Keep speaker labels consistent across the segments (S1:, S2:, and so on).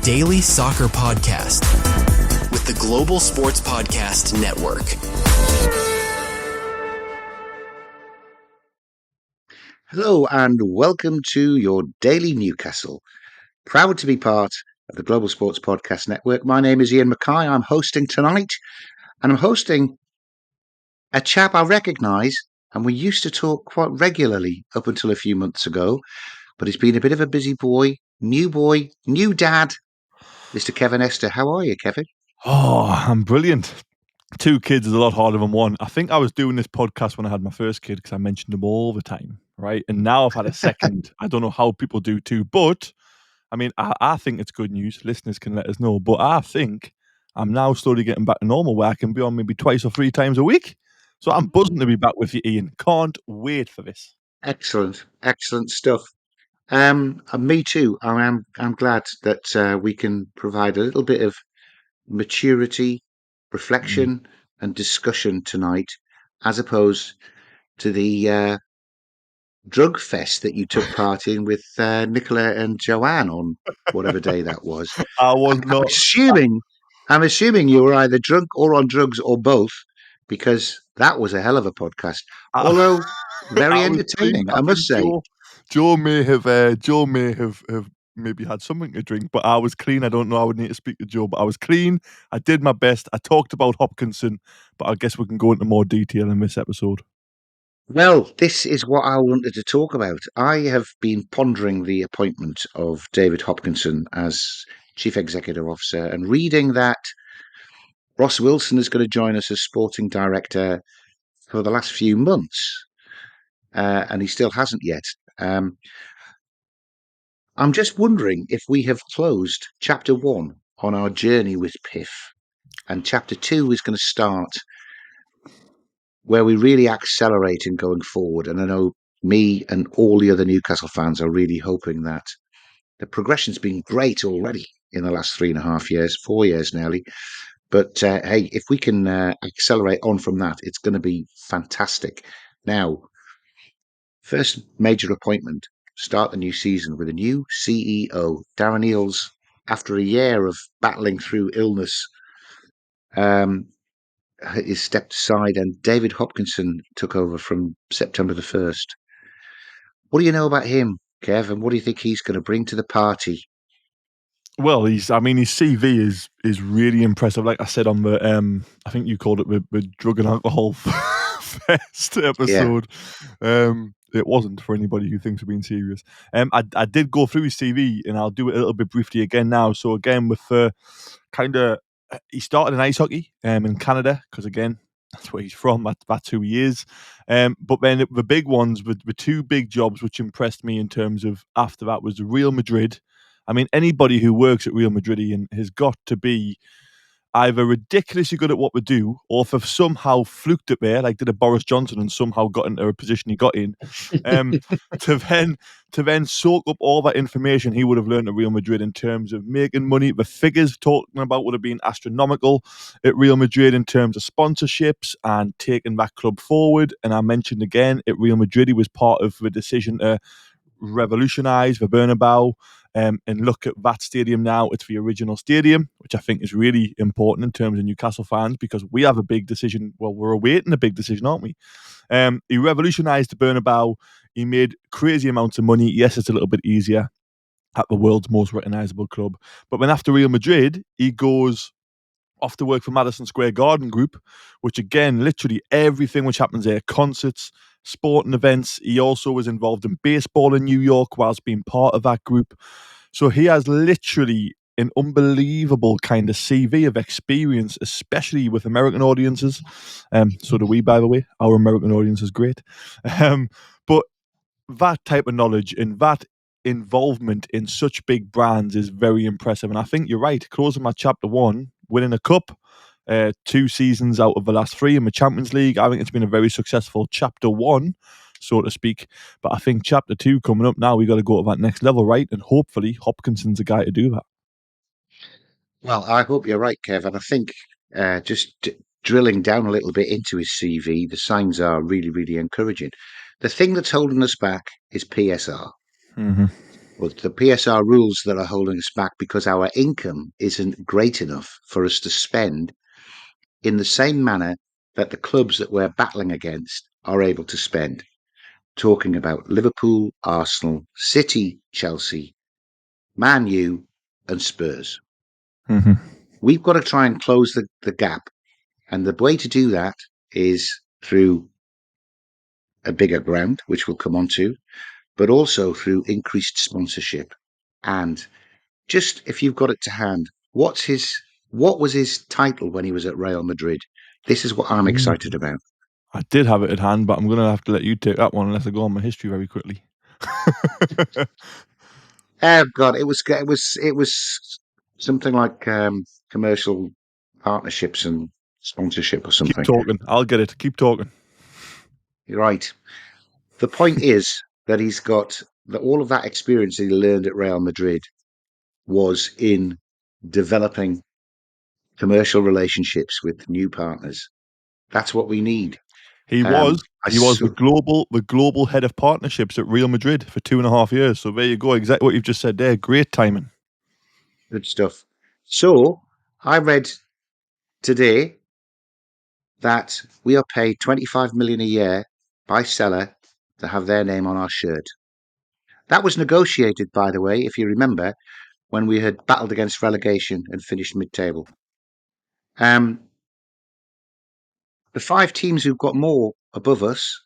S1: daily soccer podcast with the Global Sports Podcast Network.
S2: Hello and welcome to your Daily Newcastle. Proud to be part of the Global Sports Podcast Network. My name is Ian Mackay. I'm hosting tonight, and I'm hosting a chap I recognise, and we used to talk quite regularly up until a few months ago, but he's been a bit of a busy boy, new dad, Mr. Kevin Esther. How are you, Kevin?
S3: Oh, I'm brilliant. 2 kids is a lot harder than 1. I think I was doing this podcast when I had my first kid because I mentioned them all the time, right? And now I've had a second. I don't know how people do 2, but I mean, I think it's good news. Listeners can let us know, but I think I'm now slowly getting back to normal where I can be on maybe 2 or 3 times a week. So I'm buzzing to be back with you, Ian. Can't wait for this.
S2: Excellent stuff. And me too. I'm glad that we can provide a little bit of maturity, reflection, and discussion tonight, as opposed to the drug fest that you took part in with Nicola and Joanne on whatever day that was.
S3: I was not.
S2: I'm assuming you were either drunk or on drugs or both, because that was a hell of a podcast. Although very
S3: I was clean.
S2: entertaining, I
S3: I
S2: must
S3: think
S2: say.
S3: Joe may have maybe had something to drink, but I was clean. I don't know. I would need to speak to Joe, but I was clean. I did my best. I talked about Hopkinson, but I guess we can go into more detail in this episode.
S2: Well, this is what I wanted to talk about. I have been pondering the appointment of David Hopkinson as Chief Executive Officer and reading that Ross Wilson is going to join us as Sporting Director for the last few months, and he still hasn't yet. I'm just wondering if we have closed Chapter 1 on our journey with PIF, and Chapter 2 is going to start where we really accelerate in going forward. And I know me and all the other Newcastle fans are really hoping that the progression's been great already in the last 3.5 years, 4 years nearly. But hey, if we can accelerate on from that, it's going to be fantastic. Now, first major appointment, start the new season with a new CEO. Darren Eales, after a year of battling through illness, is stepped aside, and David Hopkinson took over from September the 1st. What do you know about him, Kev, and what do you think he's going to bring to the party?
S3: Well, his CV is really impressive. Like I said on the, I think you called it the drug and alcohol fest episode. Yeah. It wasn't, for anybody who thinks we're being serious. I did go through his CV, and I'll do it a little bit briefly again now. So again, with he started in ice hockey in Canada, because again, that's where he's from. That's who he is. But then the big ones, the 2 big jobs which impressed me in terms of after that was Real Madrid. I mean, anybody who works at Real Madrid has got to be either ridiculously good at what they do, or if they've somehow fluked it there, like did a Boris Johnson and somehow got into a position he got in, to then soak up all that information he would have learned at Real Madrid in terms of making money. The figures talking about would have been astronomical at Real Madrid in terms of sponsorships and taking that club forward. And I mentioned again, at Real Madrid, he was part of the decision to revolutionise the Bernabeu. And look at that stadium now. It's the original stadium, which I think is really important in terms of Newcastle fans, because we have a big decision. Well, we're awaiting a big decision, aren't we? He revolutionised the Bernabeu. He made crazy amounts of money. Yes, it's a little bit easier at the world's most recognisable club. But then after Real Madrid, he goes off to work for Madison Square Garden Group, which again, literally everything which happens there, concerts, sporting events. He also was involved in baseball in New York whilst being part of that group. So he has literally an unbelievable kind of CV of experience, especially with American audiences. So do we, by the way. Our American audience is great. But that type of knowledge and that involvement in such big brands is very impressive. And I think you're right. Closing my Chapter 1, winning a cup, 2 seasons out of the last 3 in the Champions League. I think it's been a very successful Chapter 1, so to speak. But I think Chapter 2 coming up now, we got to go to that next level, right? And hopefully Hopkinson's a guy to do that.
S2: Well, I hope you're right, Kev. And I think just drilling down a little bit into his CV, the signs are really, really encouraging. The thing that's holding us back is PSR.
S3: Mm-hmm.
S2: Well, the PSR rules that are holding us back because our income isn't great enough for us to spend in the same manner that the clubs that we're battling against are able to spend. Talking about Liverpool, Arsenal, City, Chelsea, Man U, and Spurs.
S3: Mm-hmm.
S2: We've got to try and close the gap. And the way to do that is through a bigger ground, which we'll come on to, but also through increased sponsorship. And just if you've got it to hand, what was his title when he was at Real Madrid? This is what I'm excited about.
S3: I did have it at hand, but I'm going to have to let you take that one unless I go on my history very quickly.
S2: Oh God, it was something like commercial partnerships and sponsorship or
S3: Keep
S2: something.
S3: talking. I'll get it. Keep talking.
S2: You're right. The point is that he's got all of that experience that he learned at Real Madrid was in developing commercial relationships with new partners. That's what we need.
S3: He
S2: Um,
S3: was
S2: I
S3: the global head of partnerships at Real Madrid for 2.5 years. So there you go. Exactly what you've just said there. Great timing.
S2: Good stuff. So I read today that we are paid 25 million a year by Seller to have their name on our shirt. That was negotiated, by the way, if you remember, when we had battled against relegation and finished mid-table. The 5 teams who've got more above us,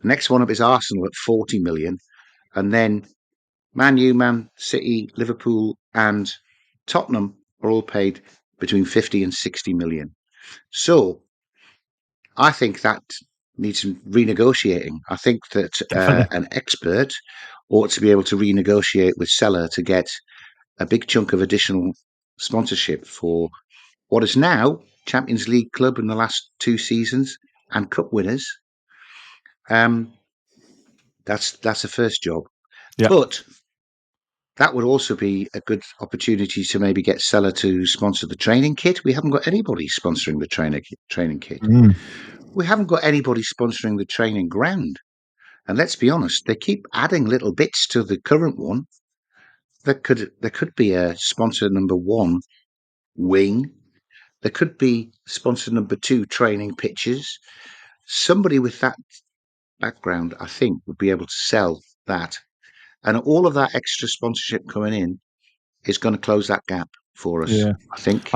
S2: the next one up is Arsenal at 40 million, and then Man U, Man City, Liverpool, and Tottenham are all paid between 50 and 60 million. So I think that needs some renegotiating. I think that
S3: Definitely.
S2: an expert ought to be able to renegotiate with Seller to get a big chunk of additional sponsorship for what is now Champions League club in the last 2 seasons and cup winners. That's the first job.
S3: Yeah.
S2: But that would also be a good opportunity to maybe get Seller to sponsor the training kit. We haven't got anybody sponsoring the training kit.
S3: Mm.
S2: We haven't got anybody sponsoring the training ground. And let's be honest, they keep adding little bits to the current one. There could be a sponsor number 1 wing. There could be sponsor number 2 training pitches. Somebody with that background, I think, would be able to sell that. And all of that extra sponsorship coming in is going to close that gap for us,
S3: Yeah.
S2: I think.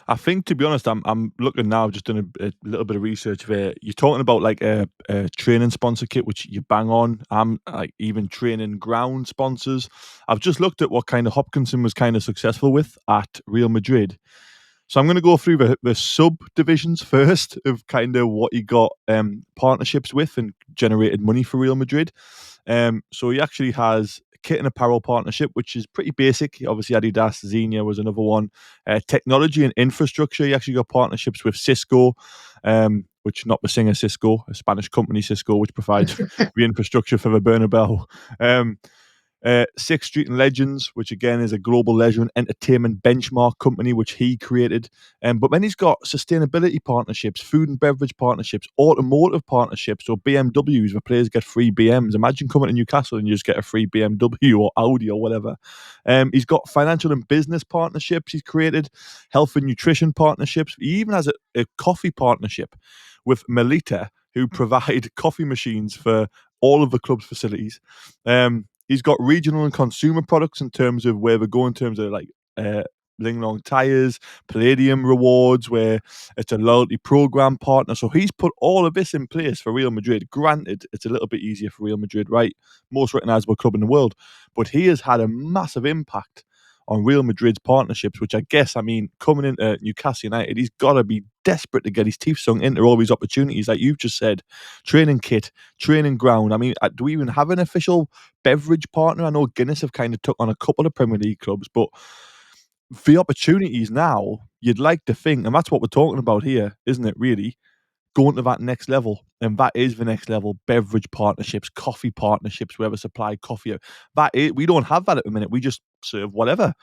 S3: I think to be honest, I'm looking now, just doing a little bit of research there. You're talking about like a training sponsor kit, which you bang on. I'm like even training ground sponsors. I've just looked at what kind of Hopkinson was kind of successful with at Real Madrid. So I'm going to go through the subdivisions first of kind of what he got partnerships with and generated money for Real Madrid. So he actually has kit and apparel partnership, which is pretty basic. Obviously, Adidas, Xenia was another one. Technology and infrastructure, he actually got partnerships with Cisco, which not the singer Cisco, a Spanish company Cisco, which provides the infrastructure for the Bernabeu. Sixth Street and Legends, which again is a global leisure and entertainment benchmark company, which he created. But then he's got sustainability partnerships, food and beverage partnerships, automotive partnerships. So BMWs, where players get free BMs. Imagine coming to Newcastle and you just get a free BMW or Audi or whatever. He's got financial and business partnerships he's created, health and nutrition partnerships. He even has a coffee partnership with Melita, who provide coffee machines for all of the club's facilities. He's got regional and consumer products in terms of where they go in terms of like Ling Long Tires, Palladium Rewards, where it's a loyalty program partner. So he's put all of this in place for Real Madrid. Granted, it's a little bit easier for Real Madrid, right? Most recognizable club in the world. But he has had a massive impact on Real Madrid's partnerships, which I guess, I mean, coming into Newcastle United, he's got to be desperate to get his teeth sunk into all these opportunities, like you've just said. Training kit, training ground. I mean, do we even have an official beverage partner? I know Guinness have kind of took on a couple of Premier League clubs, but the opportunities now, you'd like to think, and that's what we're talking about here, isn't it, really? Going to that next level, and that is the next level. Beverage partnerships, coffee partnerships, where we supply coffee. We don't have that at the minute. We just serve whatever.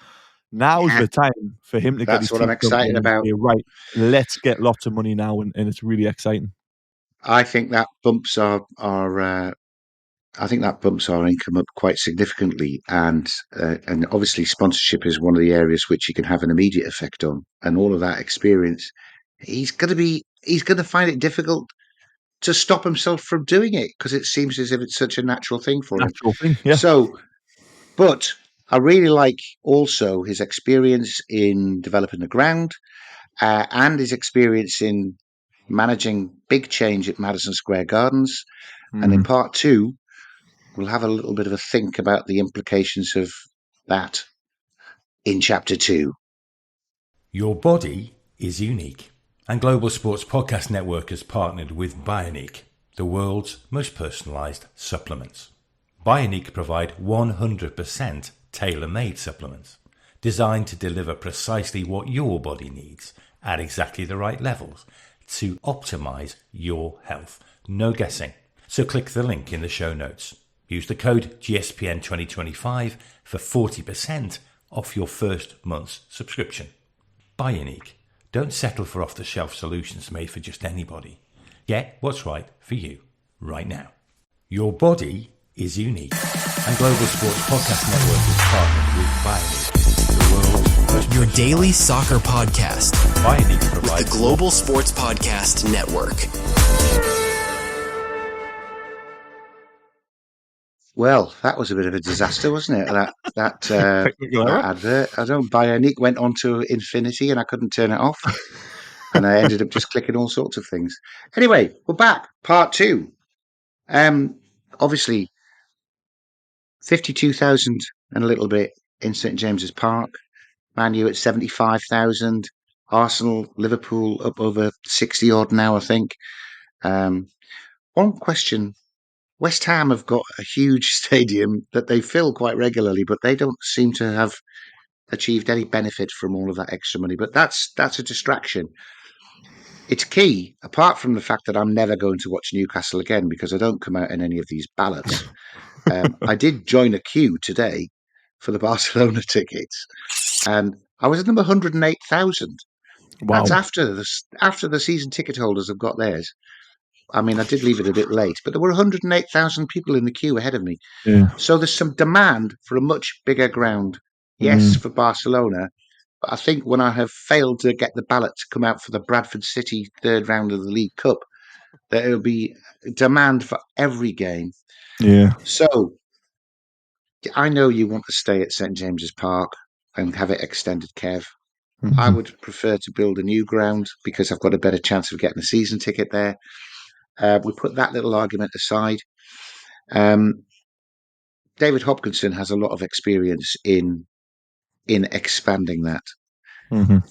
S3: Now's
S2: Yeah,
S3: the time for him to get
S2: that's
S3: his
S2: what I'm
S3: teeth sunk
S2: excited
S3: in and
S2: about.
S3: say, right, let's get lots of money now, and it's really exciting.
S2: I think that bumps our I think that bumps our income up quite significantly, and obviously sponsorship is one of the areas which you can have an immediate effect on, and all of that experience. He's going to find it difficult to stop himself from doing it because it seems as if it's such a natural thing for him.
S3: Natural thing, yeah.
S2: So, but I really like also his experience in developing the ground and his experience in managing big change at Madison Square Gardens. And in part two, we'll have a little bit of a think about the implications of that in chapter 2.
S4: Your body is unique, and Global Sports Podcast Network has partnered with Bioniq, the world's most personalised supplements. Bioniq provide 100% tailor-made supplements designed to deliver precisely what your body needs at exactly the right levels to optimise your health. No guessing. So click the link in the show notes. Use the code GSPN 2025 for 40% off your first month's subscription. Bioniq. Don't settle for off-the-shelf solutions made for just anybody. Get what's right for you right now. Your body is unique, and Global Sports Podcast Network is partnered with Bioniq, the world's most
S1: Your daily soccer podcast
S4: Bioniq
S1: with
S4: provides
S1: the Global Sports Podcast Network.
S2: Well, that was a bit of a disaster, wasn't it? That advert. I don't. Bioniq went on to infinity, and I couldn't turn it off, and I ended up just clicking all sorts of things. Anyway, we're back. Part 2. Obviously, 52,000 and a little bit in St James's Park. Man U at 75,000. Arsenal, Liverpool up over 60 odd now, I think. One question. West Ham have got a huge stadium that they fill quite regularly, but they don't seem to have achieved any benefit from all of that extra money. But that's a distraction. It's key, apart from the fact that I'm never going to watch Newcastle again because I don't come out in any of these ballots. I did join a queue today for the Barcelona tickets, and I was at number 108,000.
S3: Wow.
S2: That's after the season ticket holders have got theirs. I mean, I did leave it a bit late, but there were 108,000 people in the queue ahead of me.
S3: Yeah.
S2: So there's some demand for a much bigger ground. Yes, for Barcelona, but I think when I have failed to get the ballot to come out for the Bradford City third round of the League Cup, there will be demand for every game.
S3: Yeah.
S2: So I know you want to stay at St James's Park and have it extended, Kev. I would prefer to build a new ground because I've got a better chance of getting a season ticket there. We put that little argument aside. David Hopkinson has a lot of experience in expanding that.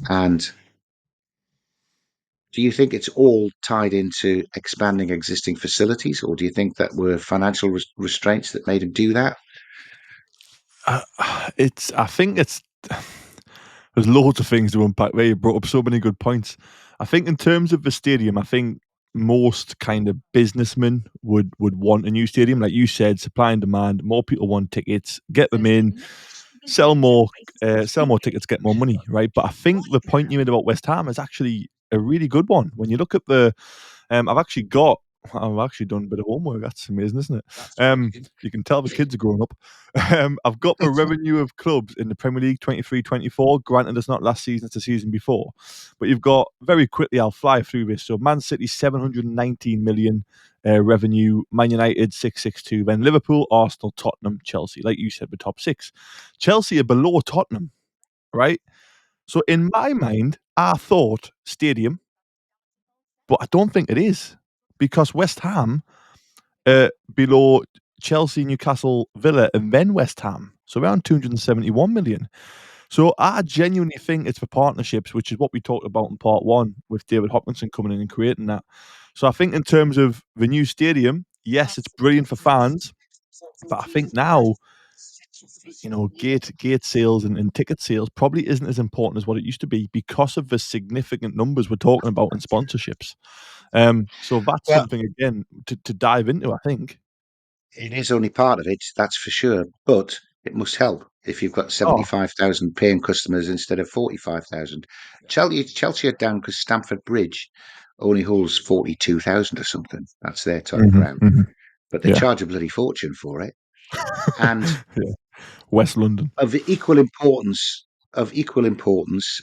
S2: And do you think it's all tied into expanding existing facilities, or do you think that were financial restraints that made him do that?
S3: I think it's there's loads of things to unpack there. You brought up so many good points. I think in terms of the stadium, I think most kind of businessmen would want a new stadium. Like you said, supply and demand, more people want tickets, get them in, sell more tickets, get more money, right? But I think the point you made about West Ham is actually a really good one. When you look at the I've actually done a bit of homework. That's amazing, isn't it? You can tell the kids are growing up. I've got the revenue of clubs in the Premier League 23-24. Granted, it's not last season, it's the season before. But you've got, very quickly, I'll fly through this. So Man City, 719 million revenue. Man United, 662. Then Liverpool, Arsenal, Tottenham, Chelsea. Like you said, the top 6. Chelsea are below Tottenham, right? So in my mind, I thought stadium, but I don't think it is, because West Ham below Chelsea, Newcastle, Villa, and then West Ham. So around 271 million. So I genuinely think it's for partnerships, which is what we talked about in part 1 with David Hopkinson coming in and creating that. So I think in terms of the new stadium, yes, it's brilliant for fans, but I think now, gate sales and ticket sales probably isn't as important as what it used to be because of the significant numbers we're talking about in sponsorships. So that's something, again, to dive into, I think.
S2: It is only part of it, that's for sure, but it must help if you've got 75,000 paying customers instead of 45,000. Chelsea are down because Stamford Bridge only holds 42,000 or something. That's their type ground. but they charge a bloody fortune for it. And
S3: West London.
S2: of equal importance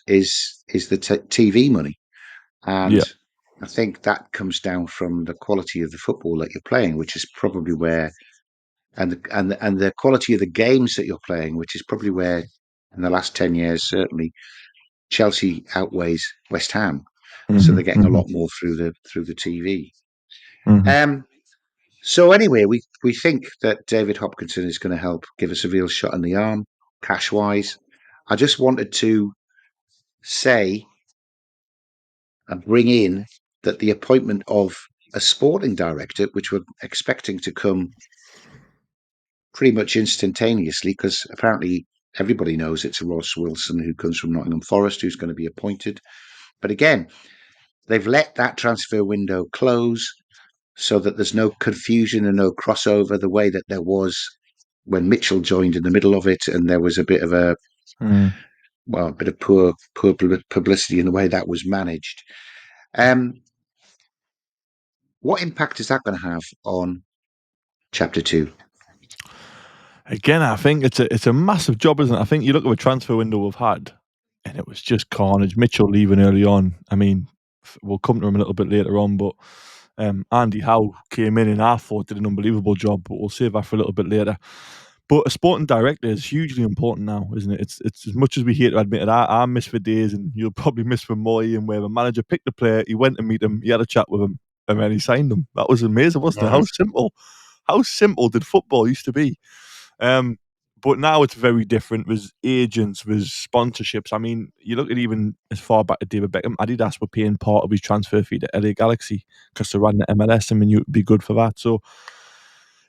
S2: is the TV money, and I think that comes down from the quality of the football that you're playing, which is probably where, and the quality of the games that you're playing, which is probably where, in the last 10 years, certainly Chelsea outweighs West Ham. So they're getting a lot more through the TV. So anyway, we think that David Hopkinson is going to help give us a real shot in the arm, cash wise. I just wanted to say and bring in that the appointment of a sporting director, which we're expecting to come pretty much instantaneously, because apparently everybody knows it's Ross Wilson, who comes from Nottingham Forest, who's going to be appointed. But again, they've let that transfer window close so that there's no confusion and no crossover the way that there was when Mitchell joined in the middle of it, and there was a bit of a bit of poor publicity in the way that was managed. What impact is that going to have on Chapter 2?
S3: Again, I think it's a massive job, isn't it? I think you look at the transfer window we've had, and it was just carnage. Mitchell leaving early on. I mean, we'll come to him a little bit later on, but Andy Howe came in and I thought did an unbelievable job, but we'll save that for a little bit later. But a sporting director is hugely important now, isn't it? It's as much as we hate to admit it, I miss for days, and you'll probably miss for more, Ian, where the manager picked the player, he went to meet him, he had a chat with him, and then he signed him. That was amazing, wasn't it? How simple did football used to be? But now it's very different. There's agents, there's sponsorships. I mean, you look at even as far back as David Beckham, Adidas were paying part of his transfer fee to LA Galaxy because they ran the MLS and you would be good for that. So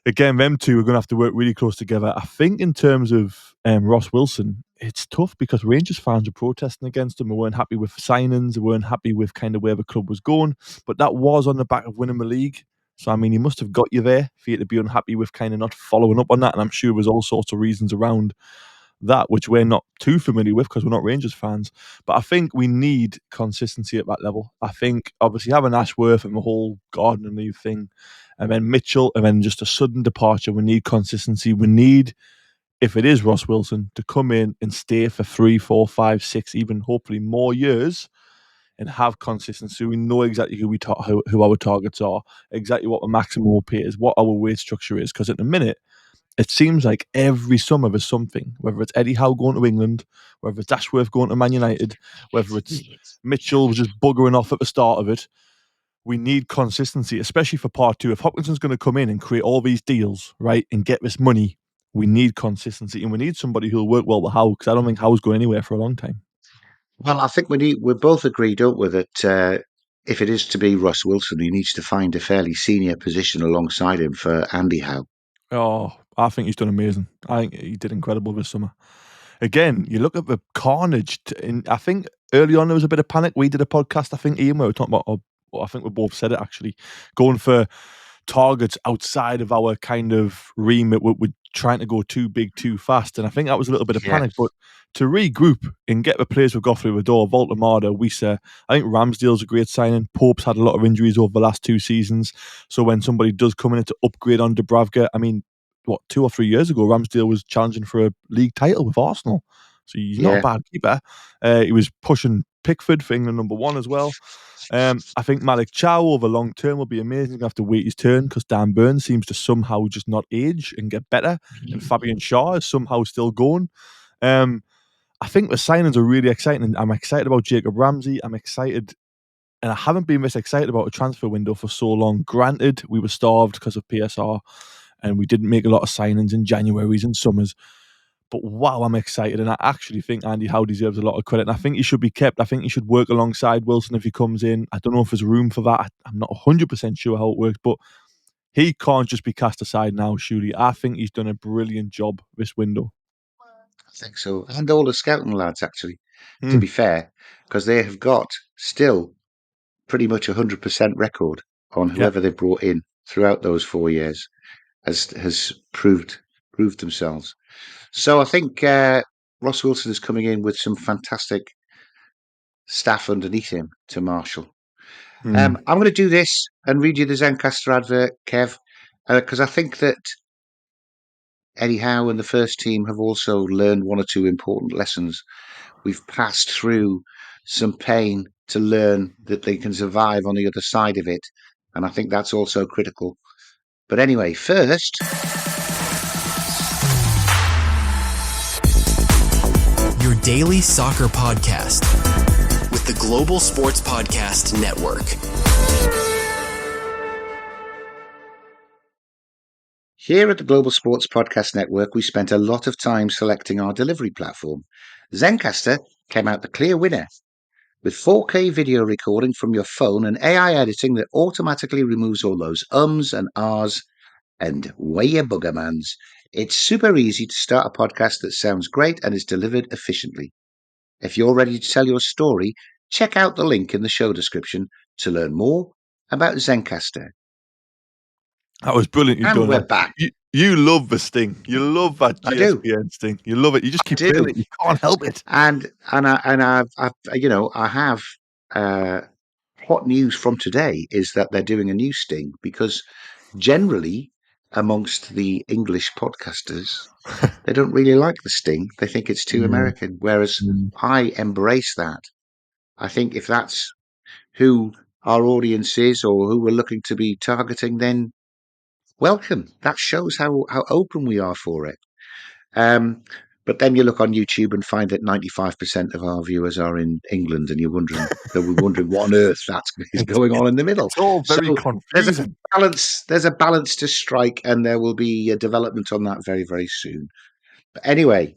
S3: again, them two are going to have to work really close together. I think in terms of Ross Wilson, it's tough because Rangers fans are protesting against him. They weren't happy with signings. They weren't happy with kind of where the club was going. But that was on the back of winning the league. So, I mean, he must have got you there for you to be unhappy with kind of not following up on that. And I'm sure there's all sorts of reasons around that, which we're not too familiar with because we're not Rangers fans. But I think we need consistency at that level. I think, obviously, having Ashworth and the whole garden leave thing, and then Mitchell, and then just a sudden departure, we need consistency. We need, if it is Ross Wilson, to come in and stay for 3, 4, 5, 6, even hopefully more years, and have consistency. We know exactly who our targets are, exactly what the maximum pay is, what our wage structure is. Because at the minute, it seems like every summer there's something, whether it's Eddie Howe going to England, whether it's Ashworth going to Man United, whether it's Mitchell just buggering off at the start of it. We need consistency, especially for part 2. If Hopkinson's going to come in and create all these deals, right, and get this money, we need consistency. And we need somebody who'll work well with Howe, because I don't think Howe's going anywhere for a long time.
S2: Well, I think we both agree, don't we, that if it is to be Ross Wilson, he needs to find a fairly senior position alongside him for Andy Howe.
S3: Oh, I think he's done amazing. I think he did incredible this summer. Again, you look at the carnage. I think early on there was a bit of panic. We did a podcast, I think, Ian, where we were talking about, I think we both said it actually, going for targets outside of our kind of remit. We're trying to go too big too fast, and I think that was a little bit of panic. But to regroup and get the players we've got through the door, Voltamada, Wissa, I think Ramsdale's a great signing. Pope's had a lot of injuries over the last 2 seasons, so when somebody does come in to upgrade on Dubravka, I mean, 2 or 3 years ago, Ramsdale was challenging for a league title with Arsenal, so he's not a bad keeper. He was pushing Pickford for England #1 as well. I think Malik Chow over long term will be amazing. He's going to have to wait his turn because Dan Burns seems to somehow just not age and get better. And Fabian Shaw is somehow still going. I think the signings are really exciting. I'm excited about Jacob Ramsey. I'm excited, and I haven't been this excited about a transfer window for so long. Granted, we were starved because of PSR, and we didn't make a lot of signings in Januaries and summers. But wow, I'm excited, and I actually think Andy Howe deserves a lot of credit, and I think he should be kept. I think he should work alongside Wilson if he comes in. I don't know if there's room for that. I'm not 100% sure how it works, but he can't just be cast aside now, surely. I think he's done a brilliant job this window.
S2: I think so. And all the scouting lads, actually, to be fair, because they have got still pretty much 100% record on whoever they've brought in throughout those 4 years has proved themselves. So I think Ross Wilson is coming in with some fantastic staff underneath him to marshal. I'm going to do this and read you the Zencastr advert, Kev. because I think that Eddie Howe and the first team have also learned one or two important lessons. We've passed through some pain to learn that they can survive on the other side of it. And I think that's also critical. But anyway, first,
S1: your daily soccer podcast with the Global Sports Podcast Network.
S2: Here at the Global Sports Podcast Network, we spent a lot of time selecting our delivery platform. Zencastr came out the clear winner. With 4K video recording from your phone and AI editing that automatically removes all those ums and ahs and way your buggermans, it's super easy to start a podcast that sounds great and is delivered efficiently. If you're ready to tell your story, check out the link in the show description to learn more about Zencastr.
S3: That was brilliant. You've
S2: And
S3: done
S2: we're
S3: that.
S2: back.
S3: You love the sting. You love that
S2: I do.
S3: GSPN sting. You love it. You just keep
S2: do.
S3: playing it. You can't help it.
S2: And I have hot news from today is that they're doing a new sting, because generally amongst the English podcasters, they don't really like the sting. They think it's too American, whereas I embrace that. I think if that's who our audience is or who we're looking to be targeting, then welcome. That shows how open we are for it. But then you look on YouTube and find that 95% of our viewers are in England, and we're wondering what on earth that is going on in the middle.
S3: It's all very
S2: So
S3: confusing.
S2: there's a balance to strike, and there will be a development on that very, very soon. But anyway,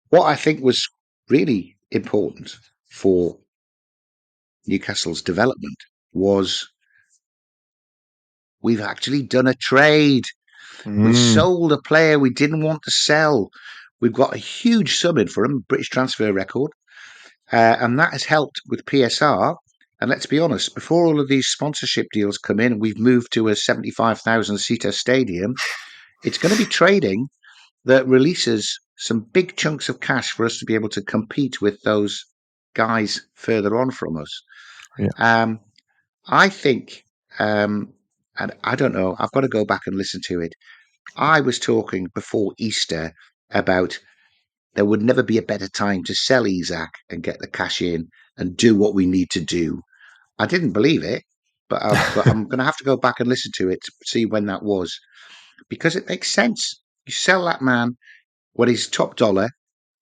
S2: what I think was really important for Newcastle's development was we've actually done a trade. We've sold a player we didn't want to sell. We've got a huge sum in for him, British transfer record, and that has helped with PSR. And let's be honest, before all of these sponsorship deals come in, we've moved to a 75,000-seater stadium. It's going to be trading that releases some big chunks of cash for us to be able to compete with those guys further on from us.
S3: Yeah.
S2: I think, and I don't know, I've got to go back and listen to it. I was talking before Easter about there would never be a better time to sell Isaac and get the cash in and do what we need to do. I didn't believe it, but I'm going to have to go back and listen to it to see when that was, because it makes sense. You sell that man what is top dollar.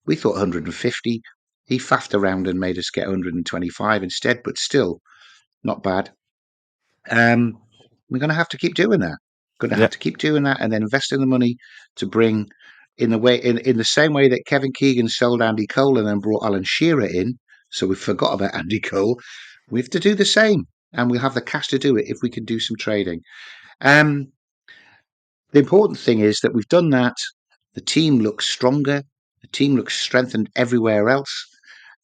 S2: We thought 150. He faffed around and made us get 125 instead, but still not bad. We're going to have to keep doing that. Going to have to keep doing that, and then invest in the money to bring in the same way that Kevin Keegan sold Andy Cole and then brought Alan Shearer in. So we forgot about Andy Cole. We have to do the same, and we'll have the cash to do it if we can do some trading. The important thing is that we've done that. The team looks stronger. The team looks strengthened everywhere else,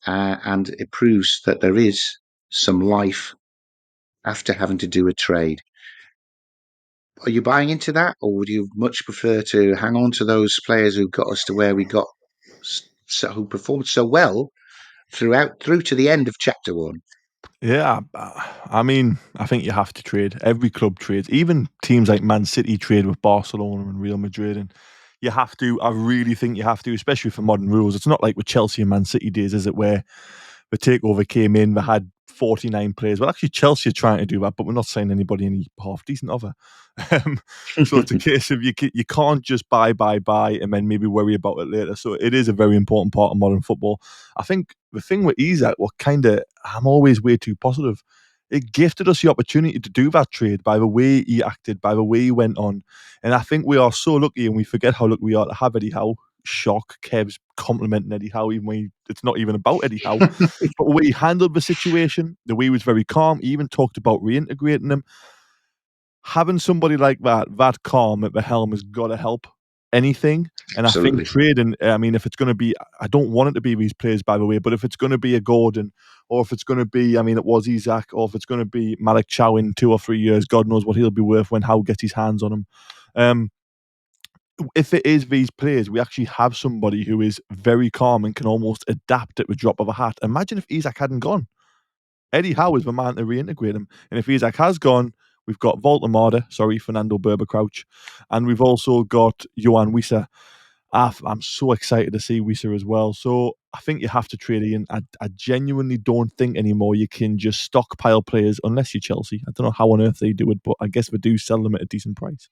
S2: and it proves that there is some life after having to do a trade. Are you buying into that, or would you much prefer to hang on to those players who got us to where we got, who performed so well through to the end of chapter 1?
S3: Yeah, I mean, I think you have to trade. Every club trades. Even teams like Man City trade with Barcelona and Real Madrid, and you have to. I really think you have to, especially for modern rules. It's not like with Chelsea and Man City days, is it, where the takeover came in, they had 49 players. Well, actually, Chelsea are trying to do that, but we're not signing anybody any half decent offer. So it's a case of you can't just buy, and then maybe worry about it later. So it is a very important part of modern football. I think the thing with Isak, I'm always way too positive. It gifted us the opportunity to do that trade by the way he acted, by the way he went on. And I think we are so lucky, and we forget how lucky we are to have Eddie Howe. Shock, Kev's complimenting Eddie Howe, even when it's not even about Eddie Howe. But the way he handled the situation, the way he was very calm, he even talked about reintegrating him. Having somebody like that calm at the helm has got to help anything. And
S2: Absolutely.
S3: I think trading, I mean, if it's going to be, I don't want it to be these players, by the way, but if it's going to be a Gordon, or if it's going to be, I mean, it was Isak, or if it's going to be Malik Chow in 2 or 3 years, God knows what he'll be worth when Howe gets his hands on him. If it is these players, we actually have somebody who is very calm and can almost adapt at the drop of a hat. Imagine if Isak hadn't gone. Eddie Howe is the man to reintegrate him. And if Isak has gone, We've got Fernando Berber-Crouch, and we've also got Johan Wieser. I'm so excited to see Wieser as well. So I think you have to trade in. I genuinely don't think anymore you can just stockpile players unless you're Chelsea. I don't know how on earth they do it, but I guess they do sell them at a decent price.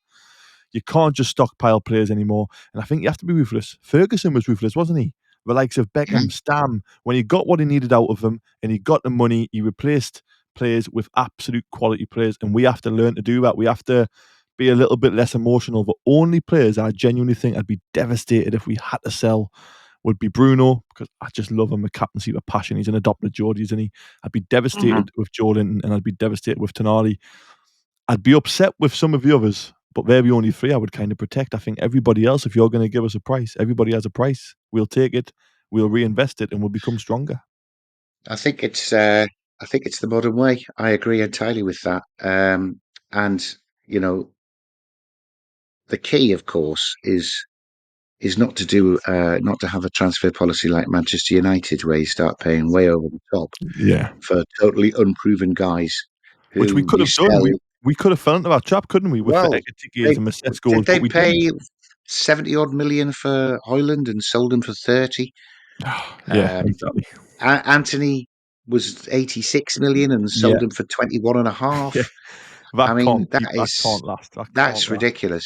S3: You can't just stockpile players anymore. And I think you have to be ruthless. Ferguson was ruthless, wasn't he? The likes of Beckham, Stam, when he got what he needed out of them and he got the money, he replaced players with absolute quality players. And we have to learn to do that. We have to be a little bit less emotional. The only players I genuinely think I'd be devastated if we had to sell would be Bruno, because I just love him, a captaincy with passion. He's an adopted Geordie, isn't he? I'd be devastated with Joe Linton, and I'd be devastated with Tonali. I'd be upset with some of the others, but they're the only three I would kind of protect. I think everybody else, if you're going to give us a price, everybody has a price. We'll take it, we'll reinvest it, and we'll become stronger.
S2: I think it's the modern way. I agree entirely with that. And you know, the key, of course, is not to have a transfer policy like Manchester United, where you start paying way over the top
S3: Yeah,
S2: for totally unproven guys
S3: which we
S2: who
S3: could
S2: you
S3: have done.
S2: sell.
S3: We could have fell into that trap, couldn't we, with the
S2: Well,
S3: Ekitikes
S2: they
S3: and the
S2: did
S3: Sescos,
S2: they
S3: but we
S2: pay
S3: didn't.
S2: 70 odd million for Hoyland and sold him for 30.
S3: Yeah,
S2: Um,
S3: exactly.
S2: Anthony was 86 million and
S3: Yeah,
S2: sold him for 21 and a half.
S3: yeah.
S2: I mean,
S3: That can't last. That can't
S2: that's
S3: last.
S2: ridiculous.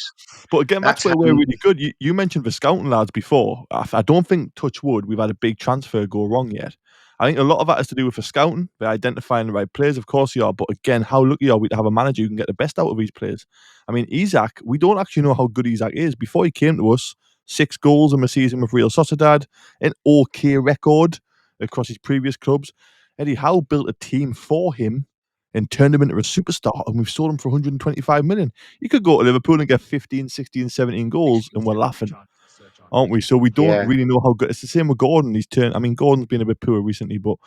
S3: But again, that's
S2: That's
S3: where we're
S2: happened.
S3: really good. You mentioned the scouting lads before. I don't think, touch wood, we've had a big transfer go wrong yet. I think a lot of that has to do with the scouting. They're identifying the right players, of course you are. But again, how lucky are we to have a manager who can get the best out of these players? I mean, Isak, we don't actually know how good Isak is. Before he came to us, 6 goals in a season with Real Sociedad, an okay record across his previous clubs. Eddie Howe built a team for him and turned him into a superstar, and we've sold him for 125 million. You could go to Liverpool and get 15, 16, 17 goals, and we're laughing, aren't we? So we don't
S2: Yeah.
S3: really know how good. It's the same with Gordon. Gordon's been a bit poor recently, but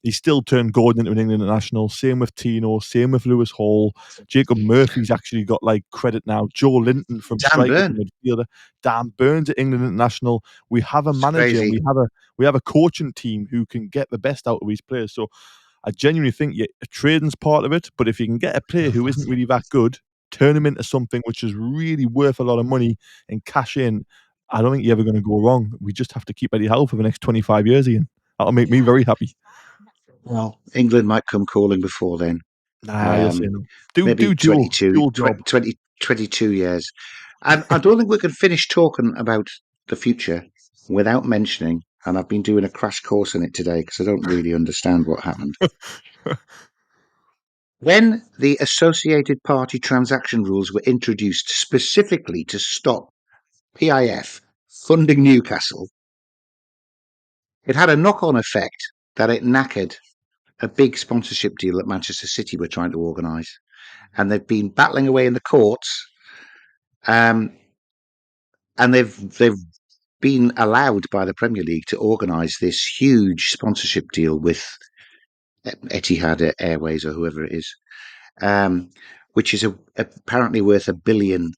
S3: he still turned Gordon into an England international. Same with Tino, same with Lewis Hall. Jacob Murphy's actually got like credit now. Joe Linton from
S2: Dan
S3: striker to
S2: Burn.
S3: midfielder. Dan Burns at England international. We have a
S2: It's
S3: manager and
S2: crazy.
S3: we have a coaching team who can get the best out of these players. So I genuinely think trading's part of it, but if you can get a player who isn't really that good, turn him into something which is really worth a lot of money and cash in, I don't think you're ever going to go wrong. We just have to keep Eddie Howe for the next 25 years, Ian. That'll make me very happy.
S2: Well, England might come calling before then.
S3: Nah, you'll say no.
S2: Maybe
S3: Do dual job.
S2: 22 years. I don't think we can finish talking about the future without mentioning, and I've been doing a crash course in it today because I don't really understand what happened. When the associated party transaction rules were introduced specifically to stop PIF funding Newcastle, it had a knock-on effect that it knackered a big sponsorship deal that Manchester City were trying to organise. And they've been battling away in the courts, and they've been allowed by the Premier League to organise this huge sponsorship deal with Etihad Airways or whoever it is, which is apparently worth $1 billion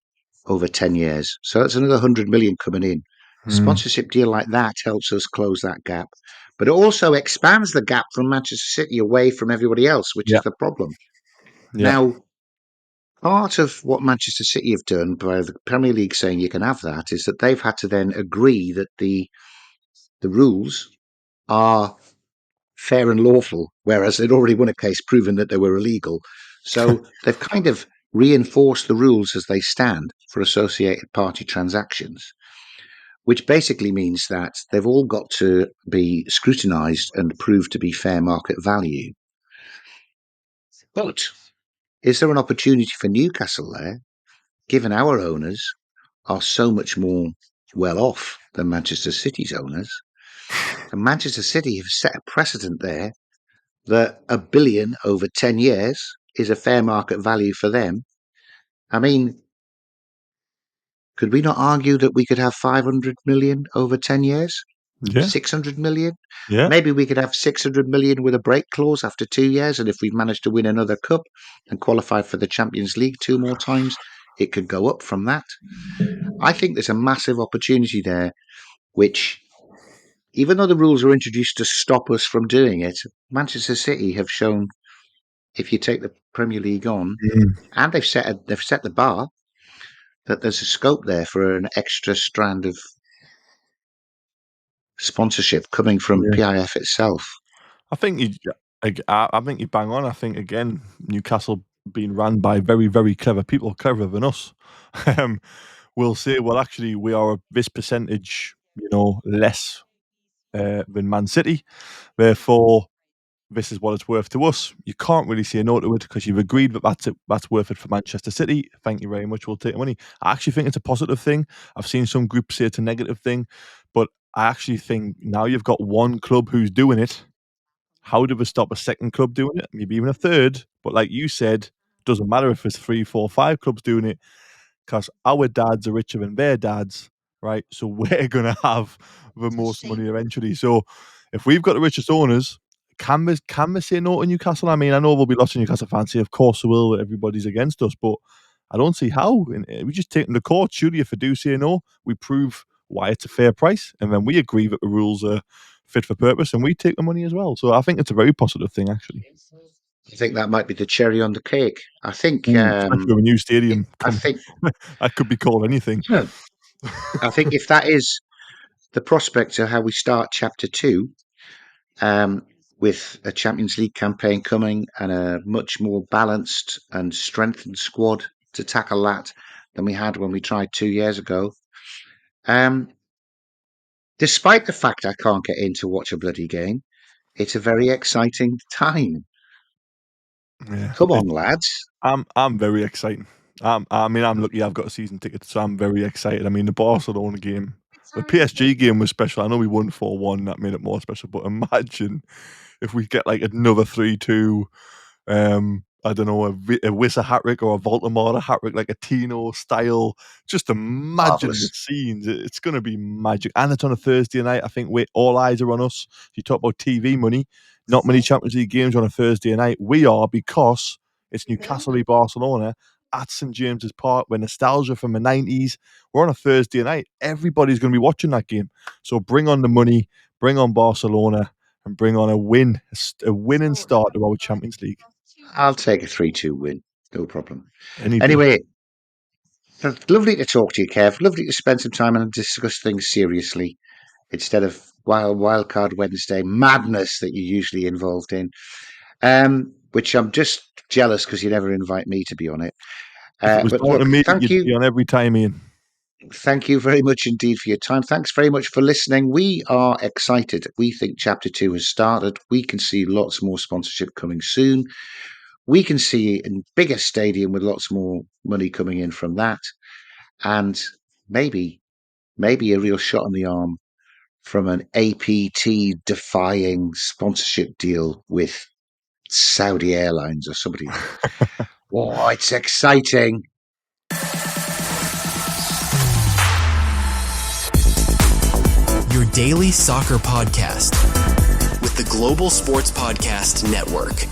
S2: over 10 years. So that's another 100 million coming in. A sponsorship deal like that helps us close that gap, but it also expands the gap from Manchester City away from everybody else, which is
S3: Yeah.
S2: the problem.
S3: Yeah.
S2: Now, part of what Manchester City have done by the Premier League saying you can have that is that they've had to then agree that the rules are fair and lawful, whereas they'd already won a case proving that they were illegal. So they've kind of reinforced the rules as they stand for associated party transactions, which basically means that they've all got to be scrutinised and proved to be fair market value. But is there an opportunity for Newcastle there, given our owners are so much more well off than Manchester City's owners? And Manchester City have set a precedent there that $1 billion over 10 years is a fair market value for them. I mean, could we not argue that we could have 500 million over 10 years?
S3: Yeah.
S2: 600 million?
S3: Yeah.
S2: Maybe we could have 600 million with a break clause after 2 years. And if we've managed to win another cup and qualify for the Champions League 2 more times, it could go up from that. I think there's a massive opportunity there, which, even though the rules were introduced to stop us from doing it, Manchester City have shown if you take the Premier League on, and they've set the bar, that there's a scope there for an extra strand of sponsorship coming from PIF itself.
S3: I think you bang on. I think again, Newcastle being run by very, very clever people, cleverer than us, will say, well, actually, we are this percentage, less than Man City. Therefore, this is what it's worth to us. You can't really say no to it because you've agreed that that's worth it for Manchester City. Thank you very much. We'll take the money. I actually think it's a positive thing. I've seen some groups say it's a negative thing, but I actually think now you've got one club who's doing it. How do we stop a second club doing it? Maybe even a third. But like you said, doesn't matter if it's 3, 4, 5 clubs doing it because our dads are richer than their dads, right? So we're going to have the most money eventually. So if we've got the richest owners, can we say no to Newcastle? I mean, I know there'll be lots of Newcastle fans say, of course they will, everybody's against us, but I don't see how. We just take them to court. Surely if we do say no, we prove why it's a fair price, and then we agree that the rules are fit for purpose, and we take the money as well. So I think it's a very positive thing, actually.
S2: I think that might be the cherry on the cake. I think,
S3: Especially with a new stadium.
S2: I think
S3: that could be called anything.
S2: I think if that is the prospect of how we start chapter 2, with a Champions League campaign coming and a much more balanced and strengthened squad to tackle that than we had when we tried 2 years ago. Despite the fact I can't get in to watch a bloody game, it's a very exciting time.
S3: Yeah,
S2: Come on, lads.
S3: I'm very excited. I'm lucky I've got a season ticket, so I'm very excited. I mean, the Barcelona game, the PSG game was special. I know we won 4-1, that made it more special, but imagine if we get like another 3-2, I don't know, a Wissa hat-trick or a Voldemort hat-trick, like a Tino style. Just imagine the scenes. It's going to be magic. And it's on a Thursday night. I think all eyes are on us. You talk about TV money. Not many Champions League games on a Thursday night. We are, because it's Newcastle v Barcelona at St James's Park. We're nostalgia from the 90s. We're on a Thursday night. Everybody's going to be watching that game. So bring on the money, bring on Barcelona, and bring on a winning start to our Champions League.
S2: I'll take a 3-2 win. No problem. Anyway, lovely to talk to you, Kev. Lovely to spend some time and discuss things seriously instead of Wildcard Wednesday madness that you're usually involved in, which I'm just jealous because you never invite me to be on it.
S3: If it was
S2: but
S3: down
S2: look,
S3: to me,
S2: thank
S3: you'd
S2: you.
S3: be on every time, Ian.
S2: Thank you very much indeed for your time. Thanks very much for listening. We are excited. We think Chapter 2 has started. We can see lots more sponsorship coming soon. We can see a bigger stadium with lots more money coming in from that. And maybe a real shot on the arm from an APT-defying sponsorship deal with Saudi Airlines or somebody. Oh, it's exciting.
S1: Your daily soccer podcast with the Global Sports Podcast Network.